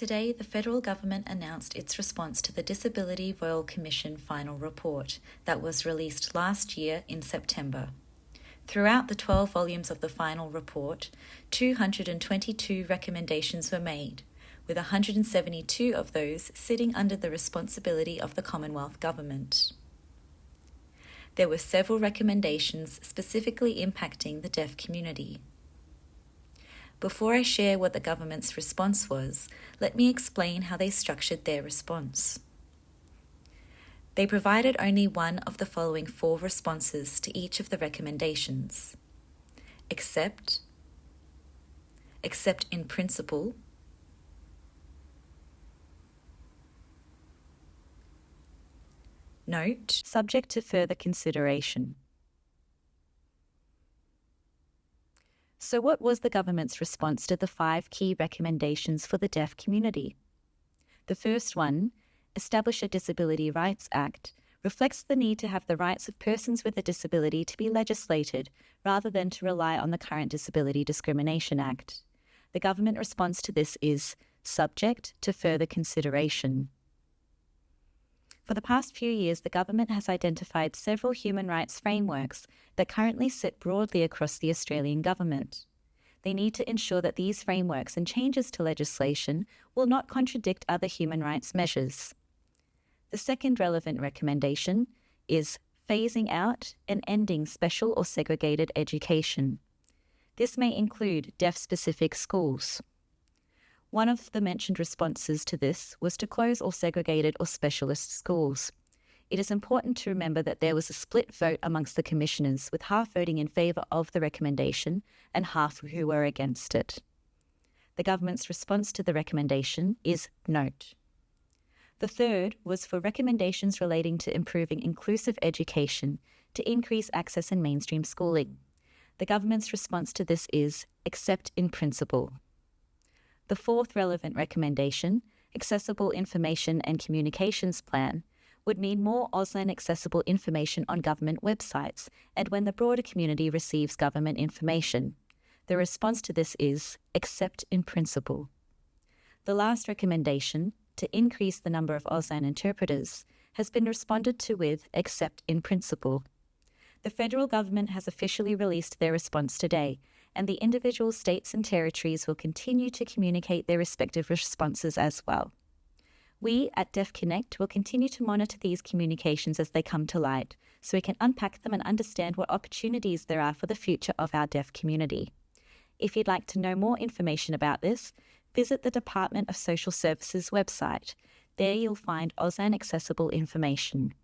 Today, the federal government announced its response to the Disability Royal Commission final report that was released last year in September. Throughout the 12 volumes of the final report, 222 recommendations were made, with 172 of those sitting under the responsibility of the Commonwealth Government. There were several recommendations specifically impacting the deaf community. Before I share what the government's response was, let me explain how they structured their response. They provided only one of the following 4 responses to each of the recommendations: accept in principle, note, subject to further consideration. So what was the government's response to the 5 key recommendations for the deaf community? The first one, Establish a Disability Rights Act, reflects the need to have the rights of persons with a disability to be legislated rather than to rely on the current Disability Discrimination Act. The government response to this is subject to further consideration. For the past few years, the government has identified several human rights frameworks that currently sit broadly across the Australian government. They need to ensure that these frameworks and changes to legislation will not contradict other human rights measures. The second relevant recommendation is phasing out and ending special or segregated education. This may include deaf-specific schools. One of the mentioned responses to this was to close all segregated or specialist schools. It is important to remember that there was a split vote amongst the commissioners, with half voting in favour of the recommendation and half who were against it. The government's response to the recommendation is note. The third was for recommendations relating to improving inclusive education to increase access in mainstream schooling. The government's response to this is accept in principle. The fourth relevant recommendation, Accessible Information and Communications Plan, would mean more Auslan accessible information on government websites and when the broader community receives government information. The response to this is accept in principle. The last recommendation, to increase the number of Auslan interpreters, has been responded to with accept in principle. The federal government has officially released their response today, and the individual states and territories will continue to communicate their respective responses as well. We at Deaf Connect will continue to monitor these communications as they come to light, so we can unpack them and understand what opportunities there are for the future of our deaf community. If you'd like to know more information about this, visit the Department of Social Services website. There you'll find Auslan accessible information.